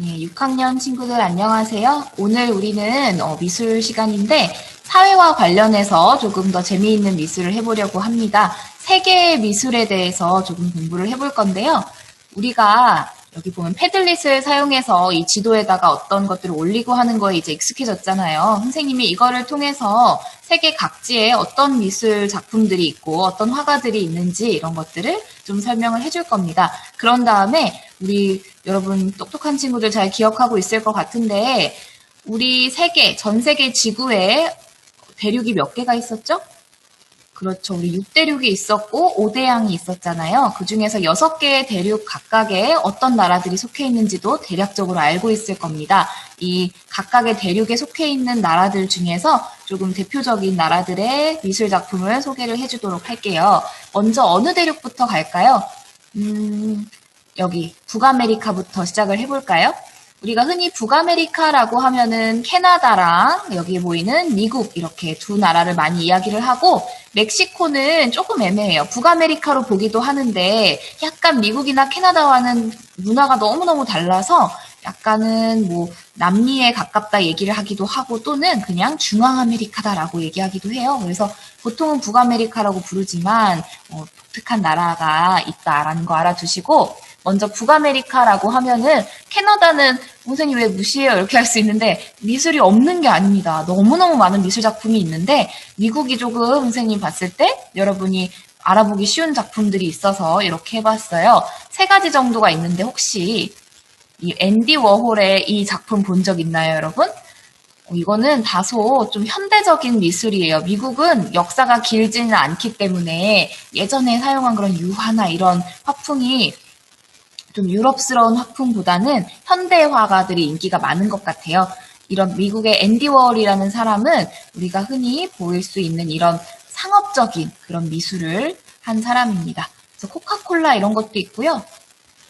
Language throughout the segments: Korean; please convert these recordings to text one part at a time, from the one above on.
네, 6학년 친구들 안녕하세요. 오늘 우리는 미술 시간인데 사회와 관련해서 조금 더 재미있는 미술을 해보려고 합니다. 세계의 미술에 대해서 조금 공부를 해볼 건데요. 우리가 여기 보면 패들릿을 사용해서 이 지도에다가 어떤 것들을 올리고 하는 거에 이제 익숙해졌잖아요. 선생님이 이거를 통해서 세계 각지에 어떤 미술 작품들이 있고 어떤 화가들이 있는지 이런 것들을 좀 설명을 해줄 겁니다. 그런 다음에 우리 여러분 똑똑한 친구들 잘 기억하고 있을 것 같은데 우리 전 세계 지구에 대륙이 몇 개가 있었죠? 그렇죠. 우리 6대륙이 있었고 5대양이 있었잖아요. 그중에서 6개의 대륙 각각에 어떤 나라들이 속해 있는지도 대략적으로 알고 있을 겁니다. 이 각각의 대륙에 속해 있는 나라들 중에서 조금 대표적인 나라들의 미술 작품을 소개를 해주도록 할게요. 먼저 어느 대륙부터 갈까요? 여기 북아메리카부터 시작을 해볼까요? 우리가 흔히 북아메리카라고 하면은 캐나다랑 여기 보이는 미국 이렇게 두 나라를 많이 이야기를 하고 멕시코는 조금 애매해요. 북아메리카로 보기도 하는데 약간 미국이나 캐나다와는 문화가 너무너무 달라서 약간은 뭐 남미에 가깝다 얘기를 하기도 하고 또는 그냥 중앙아메리카다라고 얘기하기도 해요. 그래서 보통은 북아메리카라고 부르지만 독특한 나라가 있다라는 거 알아두시고 먼저 북아메리카라고 하면은 캐나다는 선생님 왜 무시해요? 이렇게 할 수 있는데 미술이 없는 게 아닙니다. 너무너무 많은 미술 작품이 있는데 미국이 조금 선생님 봤을 때 여러분이 알아보기 쉬운 작품들이 있어서 이렇게 해봤어요. 3가지 정도가 있는데 혹시 이 앤디 워홀의 이 작품 본 적 있나요, 여러분? 이거는 다소 좀 현대적인 미술이에요. 미국은 역사가 길지는 않기 때문에 예전에 사용한 그런 유화나 이런 화풍이 좀 유럽스러운 화풍보다는 현대 화가들이 인기가 많은 것 같아요. 이런 미국의 앤디 워홀이라는 사람은 우리가 흔히 보일 수 있는 이런 상업적인 그런 미술을 한 사람입니다. 그래서 코카콜라 이런 것도 있고요.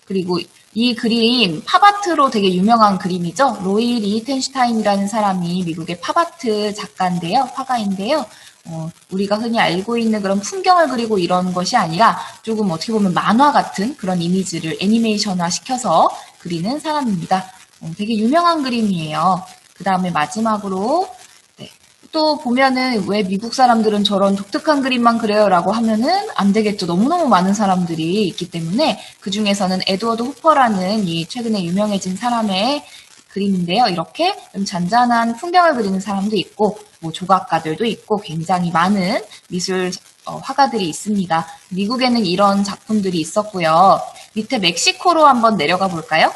그리고 이 그림 팝아트로 되게 유명한 그림이죠. 로이 리히텐슈타인이라는 사람이 미국의 팝아트 작가인데요. 화가인데요. 우리가 흔히 알고 있는 그런 풍경을 그리고 이런 것이 아니라 조금 어떻게 보면 만화 같은 그런 이미지를 애니메이션화 시켜서 그리는 사람입니다. 되게 유명한 그림이에요. 그 다음에 마지막으로 또 보면은 왜 미국 사람들은 저런 독특한 그림만 그려요 라고 하면은 안 되겠죠. 너무너무 많은 사람들이 있기 때문에 그 중에서는 에드워드 호퍼라는 이 최근에 유명해진 사람의 그림인데요. 이렇게 좀 잔잔한 풍경을 그리는 사람도 있고 뭐 조각가들도 있고 굉장히 많은 미술 화가들이 있습니다. 미국에는 이런 작품들이 있었고요. 밑에 멕시코로 한번 내려가 볼까요?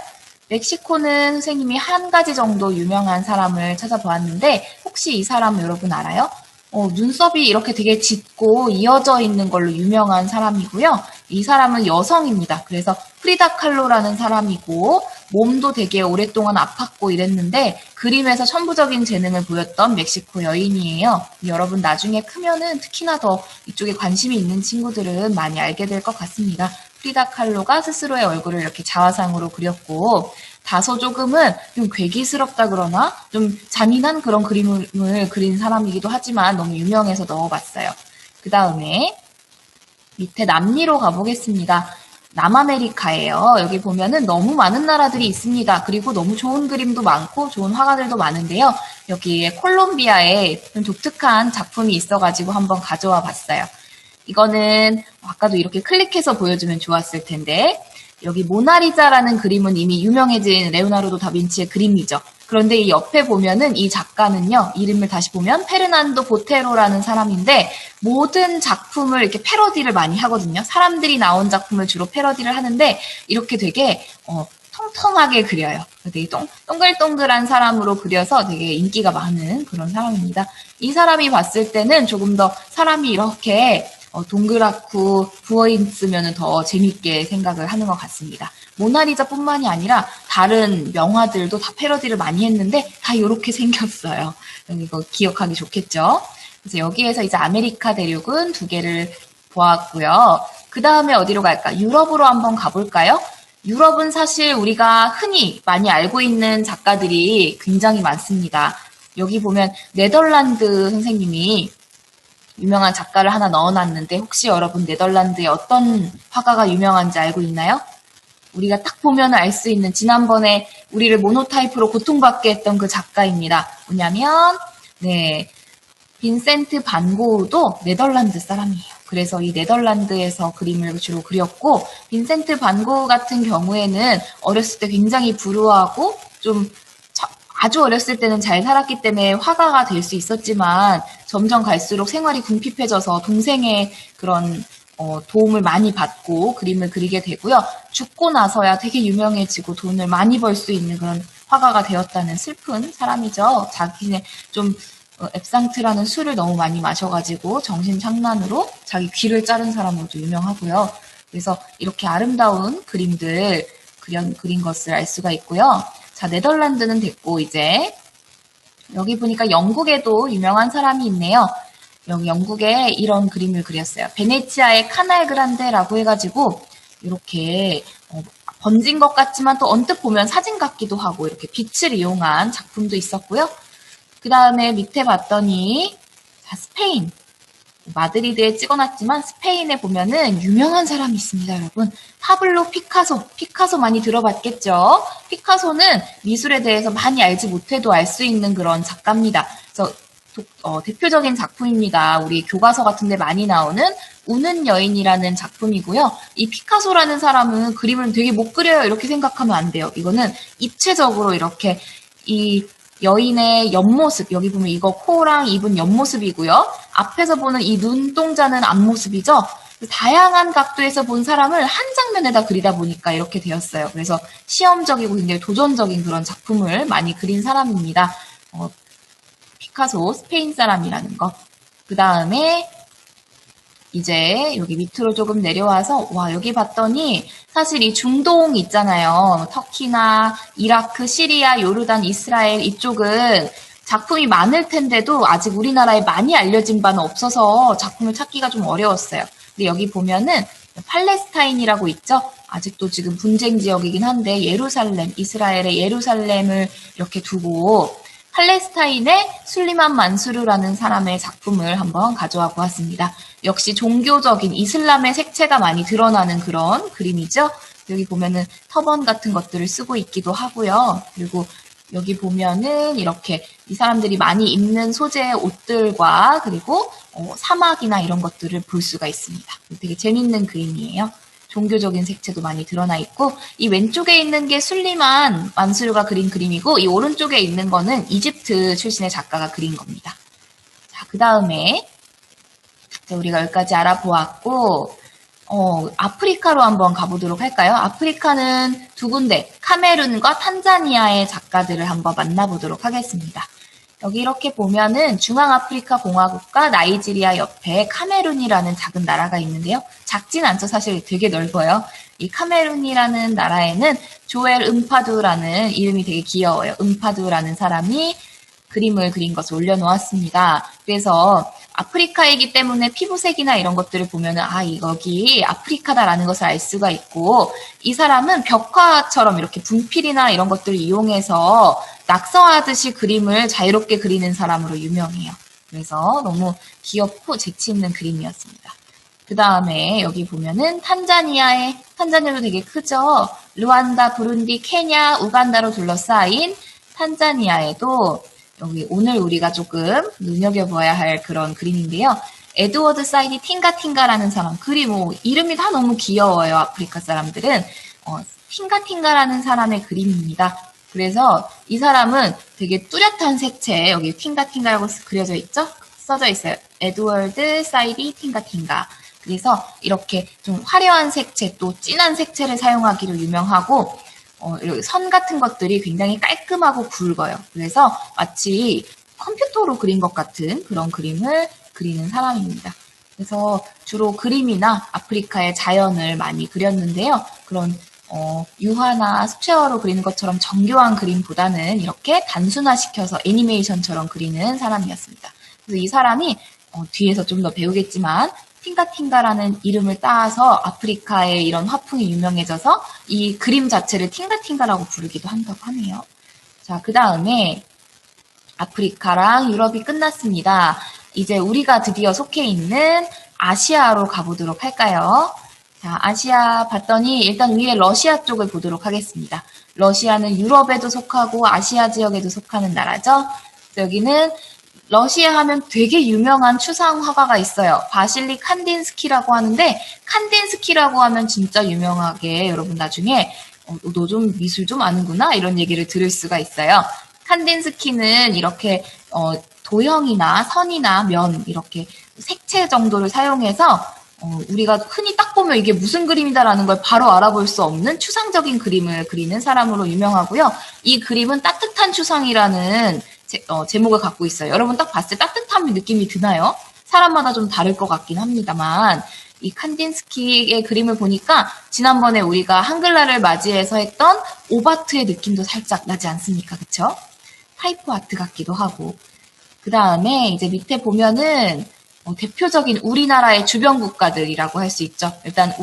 멕시코는 선생님이 한 가지 정도 유명한 사람을 찾아보았는데 혹시 이 사람 여러분 알아요? 눈썹이 이렇게 되게 짙고 이어져 있는 걸로 유명한 사람이고요. 이 사람은 여성입니다. 그래서 프리다 칼로라는 사람이고 몸도 되게 오랫동안 아팠고 이랬는데 그림에서 천부적인 재능을 보였던 멕시코 여인이에요. 여러분 나중에 크면은 특히나 더 이쪽에 관심이 있는 친구들은 많이 알게 될 것 같습니다. 프리다 칼로가 스스로의 얼굴을 이렇게 자화상으로 그렸고 다소 조금은 좀 괴기스럽다 그러나 좀 잔인한 그런 그림을 그린 사람이기도 하지만 너무 유명해서 넣어봤어요. 그 다음에 밑에 남미로 가보겠습니다. 남아메리카예요. 여기 보면은 너무 많은 나라들이 있습니다. 그리고 너무 좋은 그림도 많고 좋은 화가들도 많은데요. 여기에 콜롬비아에 좀 독특한 작품이 있어가지고 한번 가져와 봤어요. 이거는 아까도 이렇게 클릭해서 보여주면 좋았을 텐데 여기 모나리자라는 그림은 이미 유명해진 레오나르도 다빈치의 그림이죠. 그런데 이 옆에 보면은 이 작가는요. 이름을 다시 보면 페르난도 보테로라는 사람인데 모든 작품을 이렇게 패러디를 많이 하거든요. 사람들이 나온 작품을 주로 패러디를 하는데 이렇게 되게 통통하게 그려요. 되게 동글동글한 사람으로 그려서 되게 인기가 많은 그런 사람입니다. 이 사람이 봤을 때는 조금 더 사람이 이렇게 동그랗고 부어있으면 더 재밌게 생각을 하는 것 같습니다. 모나리자뿐만이 아니라 다른 명화들도 다 패러디를 많이 했는데 다 이렇게 생겼어요. 이거 기억하기 좋겠죠? 그래서 여기에서 이제 아메리카 대륙은 2개를 보았고요. 그 다음에 어디로 갈까? 유럽으로 한번 가볼까요? 유럽은 사실 우리가 흔히 많이 알고 있는 작가들이 굉장히 많습니다. 여기 보면 네덜란드 선생님이 유명한 작가를 하나 넣어놨는데 혹시 여러분 네덜란드에 어떤 화가가 유명한지 알고 있나요? 우리가 딱 보면 알 수 있는 지난번에 우리를 모노타입으로 고통받게 했던 그 작가입니다. 뭐냐면 네, 빈센트 반 고흐도 네덜란드 사람이에요. 그래서 이 네덜란드에서 그림을 주로 그렸고 빈센트 반 고흐 같은 경우에는 어렸을 때 굉장히 불우하고 좀 아주 어렸을 때는 잘 살았기 때문에 화가가 될 수 있었지만 점점 갈수록 생활이 궁핍해져서 동생의 그런 도움을 많이 받고 그림을 그리게 되고요. 죽고 나서야 되게 유명해지고 돈을 많이 벌 수 있는 그런 화가가 되었다는 슬픈 사람이죠. 자기네 좀 앱상트라는 술을 너무 많이 마셔가지고 정신착란으로 자기 귀를 자른 사람으로도 유명하고요. 그래서 이렇게 아름다운 그림들 그린 것을 알 수가 있고요. 자, 네덜란드는 됐고 이제 여기 보니까 영국에도 유명한 사람이 있네요. 여기 영국에 이런 그림을 그렸어요. 베네치아의 카날 그란데라고 해가지고 이렇게 번진 것 같지만 또 언뜻 보면 사진 같기도 하고 이렇게 빛을 이용한 작품도 있었고요. 그 다음에 밑에 봤더니 자, 스페인 마드리드에 찍어놨지만 스페인에 보면은 유명한 사람이 있습니다, 여러분. 파블로 피카소 많이 들어봤겠죠? 피카소는 미술에 대해서 많이 알지 못해도 알 수 있는 그런 작가입니다. 그래서 대표적인 작품입니다. 우리 교과서 같은 데 많이 나오는 우는 여인이라는 작품이고요. 이 피카소라는 사람은 그림을 되게 못 그려요. 이렇게 생각하면 안 돼요. 이거는 입체적으로 이렇게 이 여인의 옆모습, 여기 보면 이거 코랑 입은 옆모습이고요. 앞에서 보는 이 눈동자는 앞모습이죠. 다양한 각도에서 본 사람을 한 장면에다 그리다 보니까 이렇게 되었어요. 그래서 시험적이고 굉장히 도전적인 그런 작품을 많이 그린 사람입니다. 피카소, 스페인 사람이라는 거. 그 다음에 이제 여기 밑으로 조금 내려와서 와 여기 봤더니 사실 이 중동 있잖아요. 터키나 이라크, 시리아, 요르단, 이스라엘 이쪽은 작품이 많을 텐데도 아직 우리나라에 많이 알려진 바는 없어서 작품을 찾기가 좀 어려웠어요. 근데 여기 보면은 팔레스타인이라고 있죠. 아직도 지금 분쟁 지역이긴 한데 예루살렘, 이스라엘의 예루살렘을 이렇게 두고 팔레스타인의 술리만 만수르라는 사람의 작품을 한번 가져와 보았습니다. 역시 종교적인 이슬람의 색채가 많이 드러나는 그런 그림이죠. 여기 보면은 터번 같은 것들을 쓰고 있기도 하고요. 그리고 여기 보면은 이렇게 이 사람들이 많이 입는 소재의 옷들과 그리고 사막이나 이런 것들을 볼 수가 있습니다. 되게 재밌는 그림이에요. 종교적인 색채도 많이 드러나 있고 이 왼쪽에 있는 게 술리만 만수르가 그린 그림이고 이 오른쪽에 있는 거는 이집트 출신의 작가가 그린 겁니다. 자, 그 다음에 우리가 여기까지 알아보았고 아프리카로 한번 가보도록 할까요? 아프리카는 두 군데 카메룬과 탄자니아의 작가들을 한번 만나보도록 하겠습니다. 여기 이렇게 보면은 중앙아프리카 공화국과 나이지리아 옆에 카메룬이라는 작은 나라가 있는데요. 작진 않죠. 사실 되게 넓어요. 이 카메룬이라는 나라에는 조엘 음파두라는 이름이 되게 귀여워요. 음파두라는 사람이 그림을 그린 것을 올려놓았습니다. 그래서 아프리카이기 때문에 피부색이나 이런 것들을 보면은 여기 아프리카다라는 것을 알 수가 있고 이 사람은 벽화처럼 이렇게 분필이나 이런 것들을 이용해서 낙서하듯이 그림을 자유롭게 그리는 사람으로 유명해요. 그래서 너무 귀엽고 재치 있는 그림이었습니다. 그 다음에 여기 보면은 탄자니아도 되게 크죠. 루안다, 부룬디, 케냐, 우간다로 둘러싸인 탄자니아에도 여기 오늘 우리가 조금 눈여겨봐야 할 그런 그림인데요. 에드워드 사이디 팅가팅가라는 사람 이름이 다 너무 귀여워요. 아프리카 사람들은 팅가팅가라는 사람의 그림입니다. 그래서 이 사람은 되게 뚜렷한 색채 여기 팅가팅가라고 그려져 있죠? 써져 있어요. 에드워드 사이디 팅가팅가. 그래서 이렇게 좀 화려한 색채 또 진한 색채를 사용하기로 유명하고 선 같은 것들이 굉장히 깔끔하고 굵어요. 그래서 마치 컴퓨터로 그린 것 같은 그런 그림을 그리는 사람입니다. 그래서 주로 그림이나 아프리카의 자연을 많이 그렸는데요. 그런 유화나 수채화로 그리는 것처럼 정교한 그림보다는 이렇게 단순화시켜서 애니메이션처럼 그리는 사람이었습니다. 그래서 이 사람이 뒤에서 좀 더 배우겠지만 팅가팅가라는 이름을 따서 아프리카의 이런 화풍이 유명해져서 이 그림 자체를 팅가팅가라고 부르기도 한다고 하네요. 자, 그 다음에 아프리카랑 유럽이 끝났습니다. 이제 우리가 드디어 속해 있는 아시아로 가보도록 할까요? 자, 아시아 봤더니 일단 위에 러시아 쪽을 보도록 하겠습니다. 러시아는 유럽에도 속하고 아시아 지역에도 속하는 나라죠. 여기는 러시아 하면 되게 유명한 추상 화가가 있어요. 바실리 칸딘스키라고 하는데, 칸딘스키라고 하면 진짜 유명하게 여러분 나중에 너 좀 미술 좀 아는구나 이런 얘기를 들을 수가 있어요. 칸딘스키는 이렇게 도형이나 선이나 면 이렇게 색채 정도를 사용해서 우리가 흔히 딱 보면 이게 무슨 그림이다라는 걸 바로 알아볼 수 없는 추상적인 그림을 그리는 사람으로 유명하고요. 이 그림은 따뜻한 추상이라는 제목을 갖고 있어요. 여러분 딱 봤을 때 따뜻한 느낌이 드나요? 사람마다 좀 다를 것 같긴 합니다만 이 칸딘스키의 그림을 보니까 지난번에 우리가 한글날을 맞이해서 했던 오바트의 느낌도 살짝 나지 않습니까? 그쵸? 타이포 아트 같기도 하고 그 다음에 이제 밑에 보면은 대표적인 우리나라의 주변 국가들이라고 할 수 있죠. 일단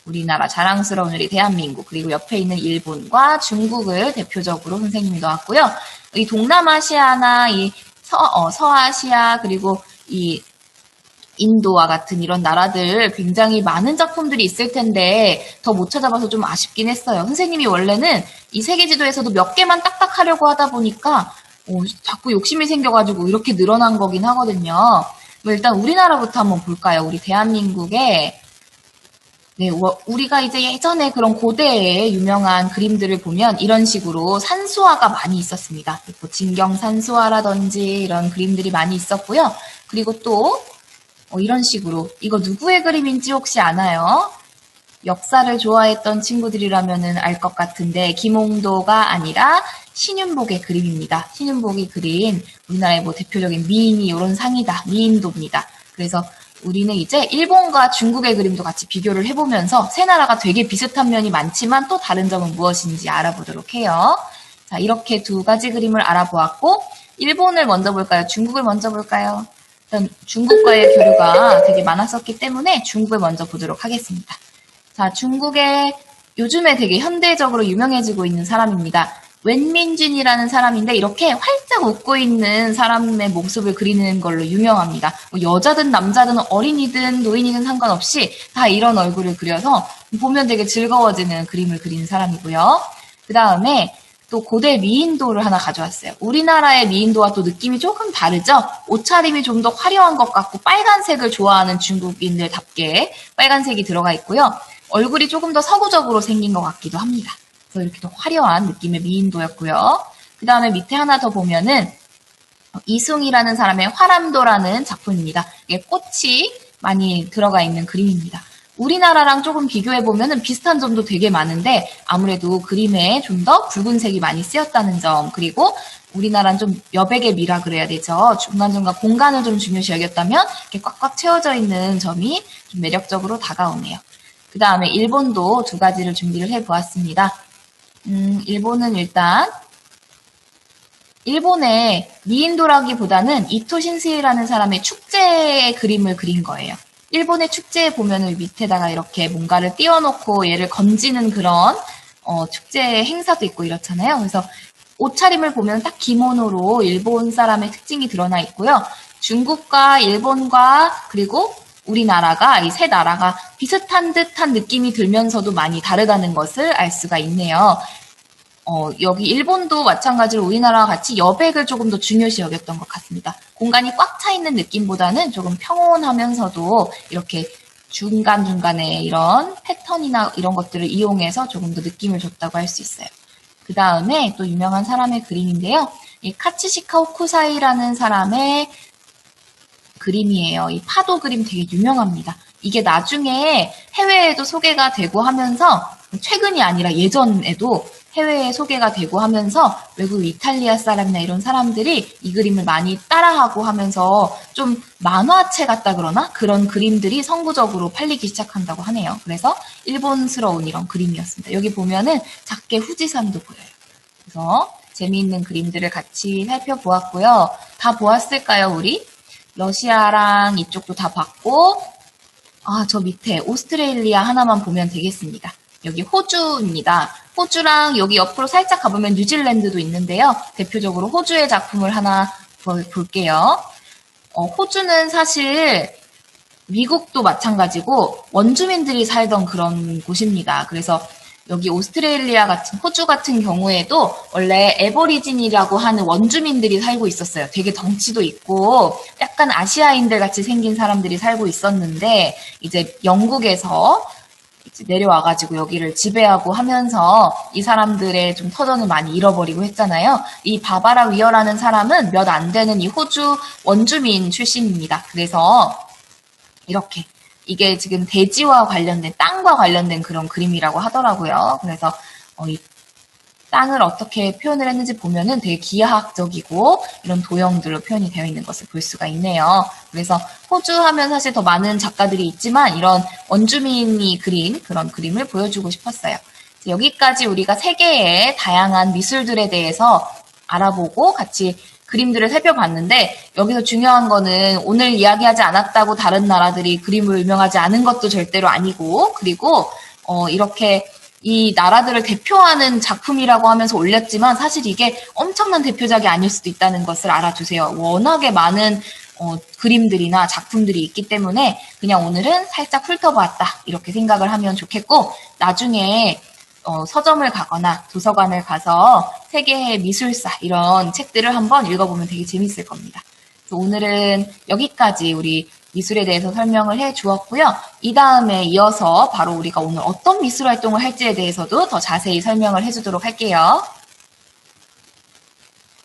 우리나라 자랑스러운 우리 대한민국 그리고 옆에 있는 일본과 중국을 대표적으로 선생님이 넣었고요. 이 동남아시아나 이 서아시아 그리고 이 인도와 같은 이런 나라들 굉장히 많은 작품들이 있을 텐데 더 못 찾아봐서 좀 아쉽긴 했어요. 선생님이 원래는 이 세계지도에서도 몇 개만 딱딱 하려고 하다 보니까 자꾸 욕심이 생겨가지고 이렇게 늘어난 거긴 하거든요. 일단 우리나라부터 한번 볼까요? 우리 대한민국의 네, 우리가 이제 예전에 그런 고대의 유명한 그림들을 보면 이런 식으로 산수화가 많이 있었습니다. 뭐 진경 산수화라든지 이런 그림들이 많이 있었고요. 그리고 또 이런 식으로 이거 누구의 그림인지 혹시 아나요? 역사를 좋아했던 친구들이라면은 알 것 같은데 김홍도가 아니라 신윤복의 그림입니다. 신윤복이 그린 우리나라의 뭐 대표적인 미인이 이런 상이다. 미인도입니다. 그래서 우리는 이제 일본과 중국의 그림도 같이 비교를 해보면서 세 나라가 되게 비슷한 면이 많지만 또 다른 점은 무엇인지 알아보도록 해요. 자, 이렇게 두 가지 그림을 알아보았고 일본을 먼저 볼까요? 중국을 먼저 볼까요? 일단 중국과의 교류가 되게 많았었기 때문에 중국을 먼저 보도록 하겠습니다. 자, 중국의 요즘에 되게 현대적으로 유명해지고 있는 사람입니다. 웬민준이라는 사람인데 이렇게 활짝 웃고 있는 사람의 모습을 그리는 걸로 유명합니다. 뭐 여자든 남자든 어린이든 노인이든 상관없이 다 이런 얼굴을 그려서 보면 되게 즐거워지는 그림을 그리는 사람이고요. 그 다음에 또 고대 미인도를 하나 가져왔어요. 우리나라의 미인도와 또 느낌이 조금 다르죠? 옷차림이 좀 더 화려한 것 같고 빨간색을 좋아하는 중국인들답게 빨간색이 들어가 있고요. 얼굴이 조금 더 서구적으로 생긴 것 같기도 합니다. 그래서 이렇게 더 화려한 느낌의 미인도였고요. 그 다음에 밑에 하나 더 보면은 이승이라는 사람의 화람도라는 작품입니다. 이게 꽃이 많이 들어가 있는 그림입니다. 우리나라랑 조금 비교해보면 비슷한 점도 되게 많은데 아무래도 그림에 좀 더 붉은색이 많이 쓰였다는 점 그리고 우리나라는 좀 여백의 미라 그래야 되죠. 중간중간 공간을 좀 중요시 여겼다면 이렇게 꽉꽉 채워져 있는 점이 좀 매력적으로 다가오네요. 그 다음에 일본도 두 가지를 준비를 해보았습니다. 일본은 일단 일본의 미인도라기보다는 이토 신스이라는 사람의 축제의 그림을 그린 거예요. 일본의 축제에 보면은 밑에다가 이렇게 뭔가를 띄워놓고 얘를 건지는 그런 축제 행사도 있고 이렇잖아요. 그래서 옷차림을 보면 딱 기모노로 일본 사람의 특징이 드러나 있고요. 중국과 일본과 그리고 우리나라가 이 세 나라가 비슷한 듯한 느낌이 들면서도 많이 다르다는 것을 알 수가 있네요. 여기 일본도 마찬가지로 우리나라와 같이 여백을 조금 더 중요시 여겼던 것 같습니다. 공간이 꽉 차 있는 느낌보다는 조금 평온하면서도 이렇게 중간중간에 이런 패턴이나 이런 것들을 이용해서 조금 더 느낌을 줬다고 할 수 있어요. 그 다음에 또 유명한 사람의 그림인데요. 이 카츠시카 호쿠사이라는 사람의 그림이에요. 이 파도 그림 되게 유명합니다. 이게 나중에 해외에도 소개가 되고 하면서 최근이 아니라 예전에도 해외에 소개가 되고 하면서 외국 이탈리아 사람이나 이런 사람들이 이 그림을 많이 따라하고 하면서 좀 만화체 같다 그러나 그런 그림들이 선구적으로 팔리기 시작한다고 하네요. 그래서 일본스러운 이런 그림이었습니다. 여기 보면은 작게 후지산도 보여요. 그래서 재미있는 그림들을 같이 살펴보았고요. 다 보았을까요, 우리? 러시아랑 이쪽도 다 봤고 저 밑에 오스트레일리아 하나만 보면 되겠습니다. 여기 호주입니다. 호주랑 여기 옆으로 살짝 가보면 뉴질랜드도 있는데요. 대표적으로 호주의 작품을 하나 볼게요. 호주는 사실 미국도 마찬가지고 원주민들이 살던 그런 곳입니다. 그래서 여기 오스트레일리아 같은, 호주 같은 경우에도 원래 애버리진이라고 하는 원주민들이 살고 있었어요. 되게 덩치도 있고 약간 아시아인들 같이 생긴 사람들이 살고 있었는데 이제 영국에서 이제 내려와가지고 여기를 지배하고 하면서 이 사람들의 좀 터전을 많이 잃어버리고 했잖아요. 이 바바라 위어라는 사람은 몇 안 되는 이 호주 원주민 출신입니다. 그래서 이렇게 이게 지금 대지와 관련된 땅과 관련된 그런 그림이라고 하더라고요. 그래서 이 땅을 어떻게 표현을 했는지 보면은 되게 기하학적이고 이런 도형들로 표현이 되어 있는 것을 볼 수가 있네요. 그래서 호주 하면 사실 더 많은 작가들이 있지만 이런 원주민이 그린 그런 그림을 보여주고 싶었어요. 여기까지 우리가 세계의 다양한 미술들에 대해서 알아보고 같이 그림들을 살펴봤는데 여기서 중요한 거는 오늘 이야기하지 않았다고 다른 나라들이 그림을 유명하지 않은 것도 절대로 아니고 그리고 이렇게 이 나라들을 대표하는 작품이라고 하면서 올렸지만 사실 이게 엄청난 대표작이 아닐 수도 있다는 것을 알아주세요. 워낙에 많은 그림들이나 작품들이 있기 때문에 그냥 오늘은 살짝 훑어봤다 이렇게 생각을 하면 좋겠고 나중에 서점을 가거나 도서관을 가서 세계의 미술사 이런 책들을 한번 읽어보면 되게 재밌을 겁니다. 그래서 오늘은 여기까지 우리 미술에 대해서 설명을 해 주었고요. 이 다음에 이어서 바로 우리가 오늘 어떤 미술 활동을 할지에 대해서도 더 자세히 설명을 해 주도록 할게요.